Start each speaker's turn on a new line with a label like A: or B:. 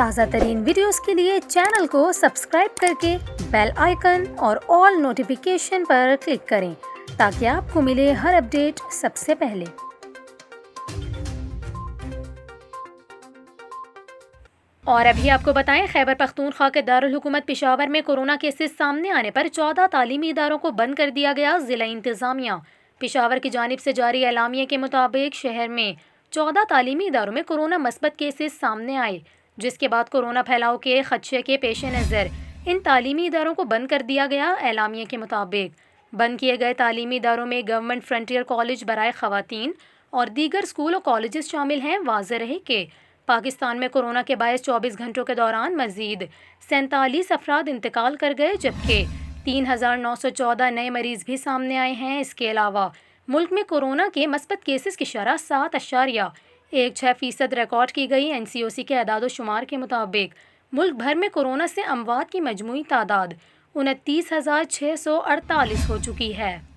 A: تازہ ترین ویڈیوز کے لیے چینل کو سبسکرائب کر کے بیل آئیکن اور آل نوٹیفیکیشن پر کلک کریں تاکہ آپ کو ملے ہر اپڈیٹ سب سے پہلے۔ اور ابھی آپ کو بتائیں، خیبر پختونخوا کے دارالحکومت پشاور میں کورونا کیسز سامنے آنے پر 14 تعلیمی اداروں کو بند کر دیا گیا۔ ضلع انتظامیہ پشاور کی جانب سے جاری اعلامیے کے مطابق شہر میں 14 تعلیمی اداروں میں کورونا مثبت کیسز سامنے آئے، جس کے بعد کورونا پھیلاؤ کے خدشے کے پیش نظر ان تعلیمی اداروں کو بند کر دیا گیا۔ اعلامیے کے مطابق بند کیے گئے تعلیمی اداروں میں گورنمنٹ فرنٹیئر کالج برائے خواتین اور دیگر اسکول و کالجز شامل ہیں۔ واضح رہے کہ پاکستان میں کورونا کے باعث 24 گھنٹوں کے دوران مزید 47 افراد انتقال کر گئے، جبکہ 3914 نئے مریض بھی سامنے آئے ہیں۔ اس کے علاوہ ملک میں کورونا کے مثبت کیسز کی شرح 7.16% ریکارڈ کی گئی۔ NCOC کے اعداد و شمار کے مطابق ملک بھر میں کورونا سے اموات کی مجموعی تعداد 29,648 ہو چکی ہے۔